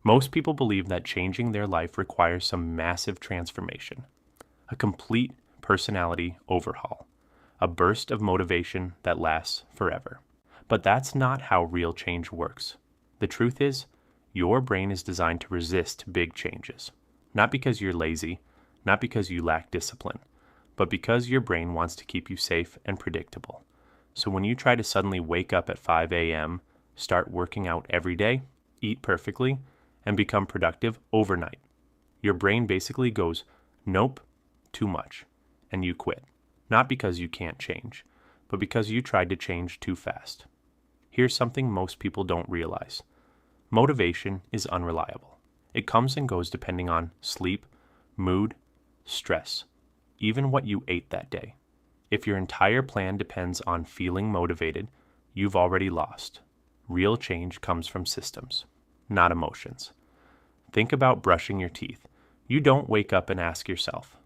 Most people believe that changing their life requires some massive transformation, a complete personality overhaul, a burst of motivation that lasts forever. But that's not how real change works. The truth is, your brain is designed to resist big changes. Not because you're lazy, not because you lack discipline, but because your brain wants to keep you safe and predictable. So when you try to suddenly wake up at 5 a.m., start working out every day, eat perfectly, and become productive overnight, your brain basically goes, nope, too much, and you quit. Not because you can't change, but because you tried to change too fast. Here's something most people don't realize. Motivation is unreliable. It comes and goes depending on sleep, mood, stress, even what you ate that day. If your entire plan depends on feeling motivated, you've already lost. Real change comes from systems, not emotions. Think about brushing your teeth. You don't wake up and ask yourself,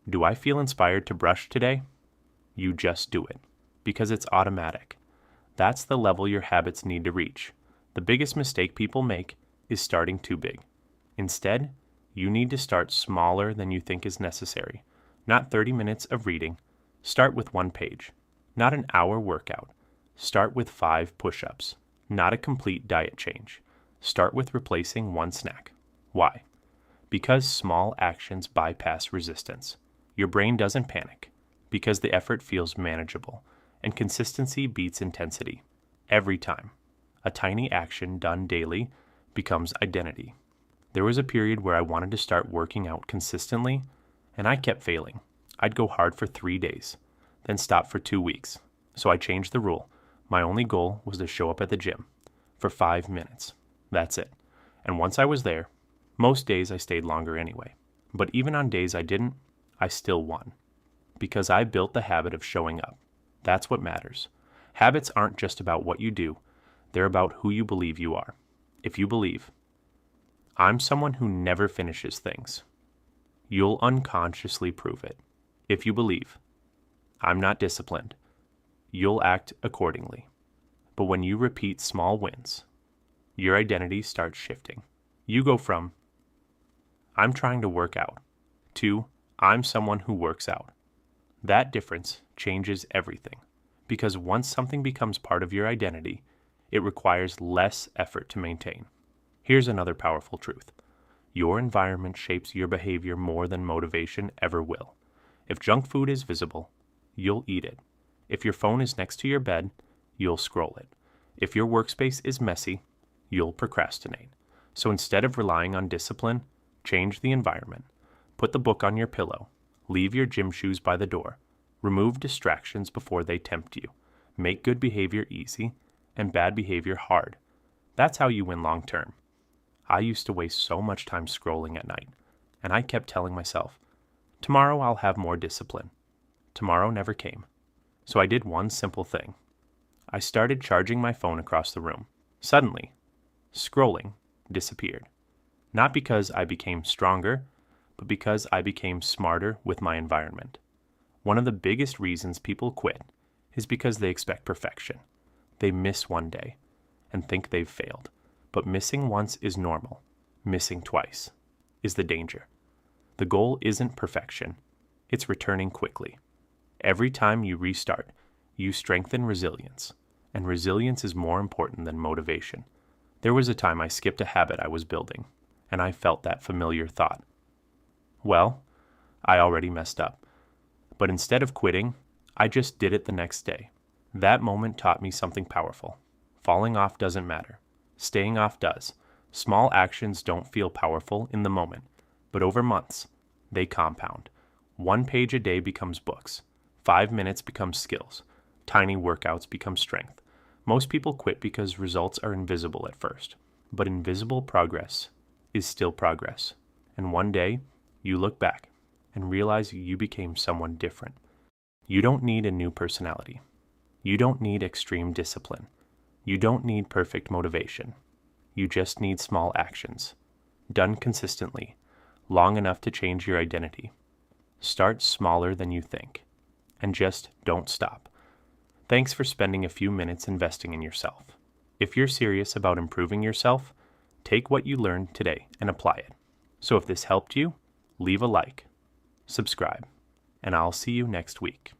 do I feel inspired to brush today? You just do it, because it's automatic. That's the level your habits need to reach. The biggest mistake people make is starting too big. Instead, you need to start smaller than you think is necessary. Not 30 minutes of reading. Start with 1 page. Not an hour workout. Start with 5 push-ups. Not a complete diet change. Start with replacing 1 snack. Why? Because small actions bypass resistance. Your brain doesn't panic, because the effort feels manageable, and consistency beats intensity. Every time. A tiny action done daily becomes identity. There was a period where I wanted to start working out consistently, and I kept failing. I'd go hard for 3 days, then stop for 2 weeks. So I changed the rule. My only goal was to show up at the gym for 5 minutes. That's it. And once I was there, most days I stayed longer anyway. But even on days I didn't, I still won. Because I built the habit of showing up. That's what matters. Habits aren't just about what you do. They're about who you believe you are. If you believe, I'm someone who never finishes things, you'll unconsciously prove it. If you believe, I'm not disciplined, you'll act accordingly. But when you repeat small wins, your identity starts shifting. You go from, I'm trying to work out, to, I'm someone who works out. That difference changes everything. Because once something becomes part of your identity, it requires less effort to maintain. Here's another powerful truth. Your environment shapes your behavior more than motivation ever will. If junk food is visible, you'll eat it. If your phone is next to your bed, you'll scroll it. If your workspace is messy, you'll procrastinate. So instead of relying on discipline, change the environment. Put the book on your pillow. Leave your gym shoes by the door. Remove distractions before they tempt you. Make good behavior easy and bad behavior hard. That's how you win long term. I used to waste so much time scrolling at night, and I kept telling myself, tomorrow I'll have more discipline. Tomorrow never came. So I did one simple thing. I started charging my phone across the room. Suddenly, scrolling disappeared. Not because I became stronger, but because I became smarter with my environment. One of the biggest reasons people quit is because they expect perfection. They miss one day and think they've failed. But missing once is normal. Missing twice is the danger. The goal isn't perfection. It's returning quickly. Every time you restart, you strengthen resilience. And resilience is more important than motivation. There was a time I skipped a habit I was building, and I felt that familiar thought. Well, I already messed up. But instead of quitting, I just did it the next day. That moment taught me something powerful. Falling off doesn't matter. Staying off does. Small actions don't feel powerful in the moment, but over months, they compound. 1 page a day becomes books. 5 minutes becomes skills. Tiny workouts become strength. Most people quit because results are invisible at first, but invisible progress is still progress. And one day, you look back and realize you became someone different. You don't need a new personality. You don't need extreme discipline. You don't need perfect motivation. You just need small actions, done consistently, long enough to change your identity. Start smaller than you think, and just don't stop. Thanks for spending a few minutes investing in yourself. If you're serious about improving yourself, take what you learned today and apply it. So if this helped you, leave a like, subscribe, and I'll see you next week.